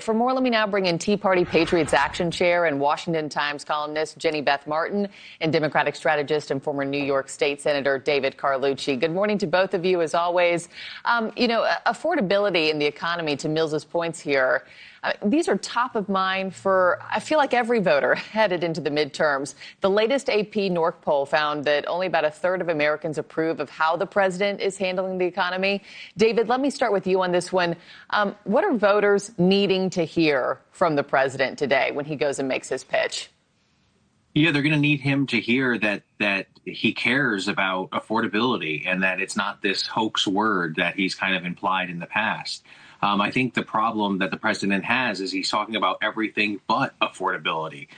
For more, let me now bring in Tea Party Patriots Action Chair and Washington Times columnist Jenny Beth Martin and Democratic strategist and former New York State Senator David Carlucci. Good morning to both of you, as always. Affordability in the economy, to Mills's points here, these are top of mind for, I feel like, every voter headed into the midterms. The latest AP NORC poll found that only about a third of Americans approve of how the president is handling the economy. David, let me start with you on this one. What are voters needing to hear from the president today when he goes and makes his pitch? Yeah, they're going to need him to hear that he cares about affordability and that it's not this hoax word that he's kind of implied in the past. I think the problem that the president has is he's talking about everything but affordability.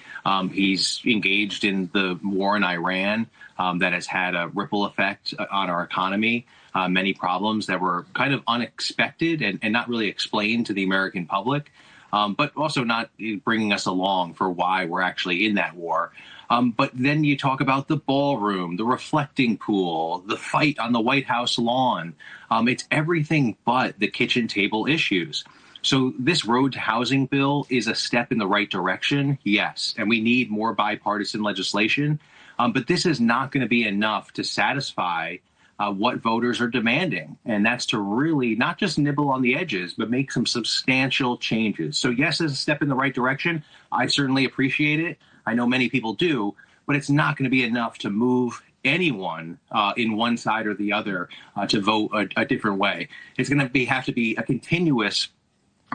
He's engaged in the war in Iran that has had a ripple effect on our economy, many problems that were kind of unexpected and not really explained to the American public, but also not bringing us along for why we're actually in that war. But then you talk about the ballroom, the reflecting pool, the fight on the White House lawn. It's everything but the kitchen table issues. So this road to housing bill is a step in the right direction, yes, and we need more bipartisan legislation. But this is not going to be enough to satisfy what voters are demanding. And that's to really not just nibble on the edges, but make some substantial changes. So yes, it's a step in the right direction. I certainly appreciate it. I know many people do, but it's not going to be enough to move anyone in one side or the other to vote a different way. It's going to have to be a continuous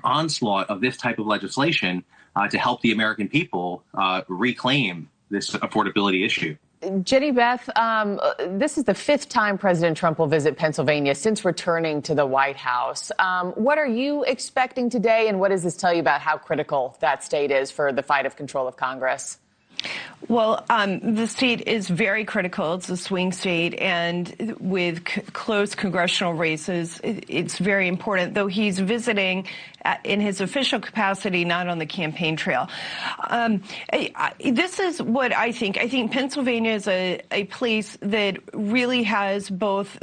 onslaught of this type of legislation to help the American people reclaim this affordability issue. Jenny Beth, this is the fifth time President Trump will visit Pennsylvania since returning to the White House. What are you expecting today, and what does this tell you about how critical that state is for the fight of control of Congress? Well, the state is very critical. It's a swing state, and with close congressional races, it's very important, though he's visiting in his official capacity, not on the campaign trail. This is what I think. I think Pennsylvania is a place that really has both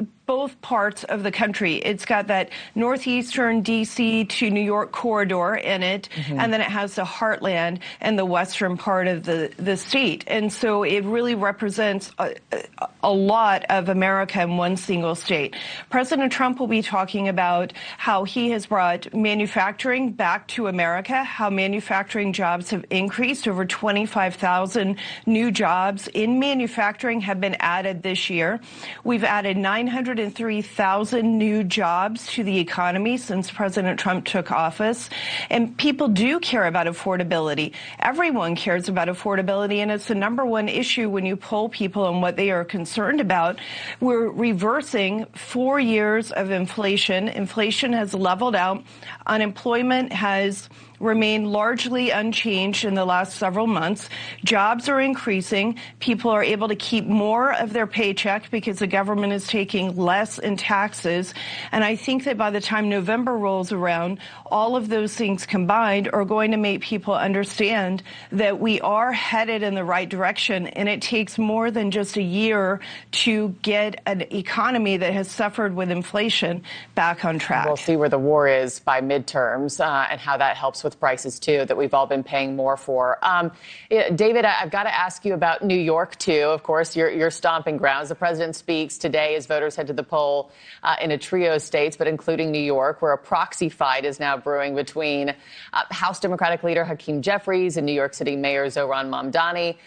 parts of the country. It's got that northeastern D.C. to New York corridor in it, and then it has the heartland and the western part of the state. And so it really represents a lot of America in one single state. President Trump will be talking about how he has brought manufacturing back to America, how manufacturing jobs have increased. Over 25,000 new jobs in manufacturing have been added this year. We've added 903,000 new jobs to the economy since President Trump took office. And people do care about affordability. Everyone cares about affordability, and it's the number one issue when you poll people on what they are concerned about. We're reversing 4 years of inflation. Inflation has leveled out. Unemployment has remained largely unchanged in the last several months. Jobs are increasing. People are able to keep more of their paycheck because the government is taking less in taxes. And I think that by the time November rolls around, all of those things combined are going to make people understand that we are headed in the right direction. And it takes more than just a year to get an economy that has suffered with inflation back on track. We'll see where the war is by midterms and how that helps with prices, too, that we've all been paying more for. David, I've got to ask you about New York, too. Of course, your stomping grounds. The president speaks today as voters head to the poll in a trio of states, but including New York, where a proxy fight is now brewing between House Democratic leader Hakeem Jeffries and New York City Mayor Zohran Mamdani.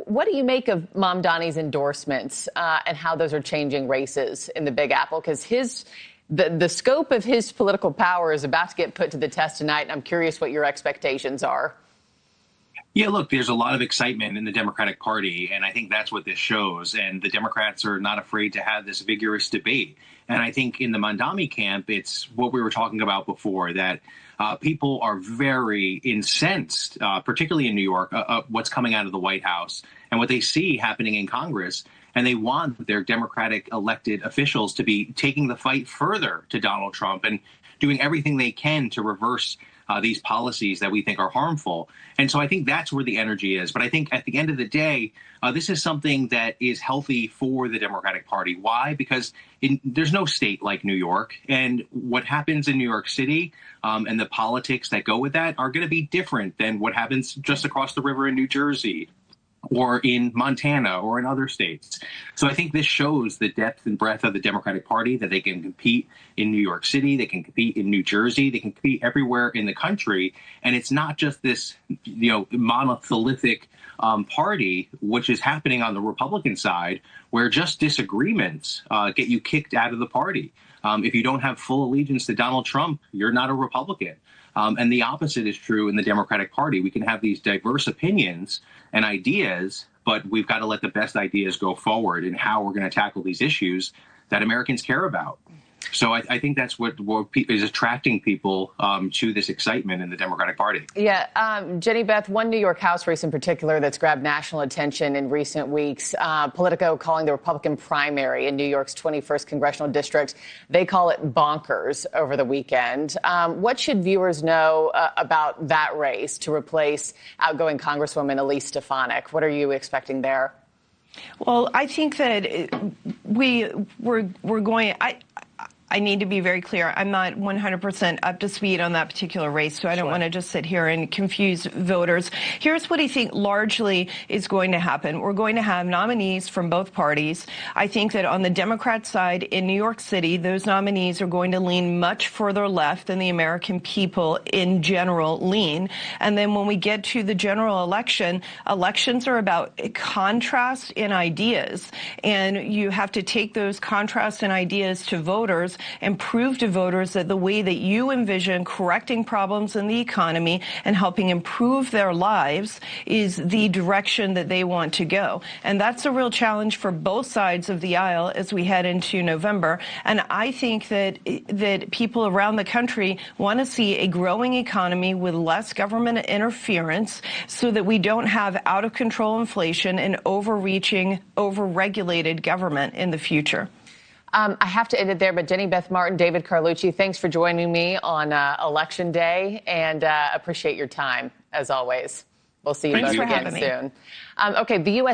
What do you make of Mamdani's endorsements and how those are changing races in the Big Apple? Because the scope of his political power is about to get put to the test tonight, and I'm curious what your expectations are. Yeah, look, there's a lot of excitement in the Democratic Party, and I think that's what this shows. And the Democrats are not afraid to have this vigorous debate. And I think in the Mamdani camp, it's what we were talking about before, that people are very incensed, particularly in New York, what's coming out of the White House and what they see happening in Congress. And they want their Democratic elected officials to be taking the fight further to Donald Trump and doing everything they can to reverse these policies that we think are harmful. And so I think that's where the energy is. But I think at the end of the day, this is something that is healthy for the Democratic Party. Why? Because there's no state like New York. And what happens in New York City and the politics that go with that are going to be different than what happens just across the river in New Jersey or in Montana or in other states. So I think this shows the depth and breadth of the Democratic Party, that they can compete in New York City, they can compete in New Jersey, they can compete everywhere in the country. And it's not just this, monolithic party, which is happening on the Republican side, where just disagreements get you kicked out of the party. If you don't have full allegiance to Donald Trump, you're not a Republican. And the opposite is true in the Democratic Party. We can have these diverse opinions and ideas, but we've got to let the best ideas go forward in how we're going to tackle these issues that Americans care about. So I think that's what is attracting people to this excitement in the Democratic Party. Yeah. Jenny Beth, one New York House race in particular that's grabbed national attention in recent weeks, Politico calling the Republican primary in New York's 21st congressional district, they call it bonkers over the weekend. What should viewers know about that race to replace outgoing Congresswoman Elise Stefanik? What are you expecting there? Well, I think that we're going. I need to be very clear. I'm not 100% up to speed on that particular race, so I don't want to just sit here and confuse voters. Here's what I think largely is going to happen. We're going to have nominees from both parties. I think that on the Democrat side in New York City, those nominees are going to lean much further left than the American people in general lean. And then when we get to the general election, elections are about contrast in ideas. And you have to take those contrasts in ideas to voters and prove to voters that the way that you envision correcting problems in the economy and helping improve their lives is the direction that they want to go. And that's a real challenge for both sides of the aisle as we head into November. And I think that people around the country want to see a growing economy with less government interference so that we don't have out of control inflation and overreaching, overregulated government in the future. I have to end it there, but Jenny Beth Martin, David Carlucci, thanks for joining me on Election Day, and appreciate your time, as always. We'll see you both again soon. Okay, the U.S.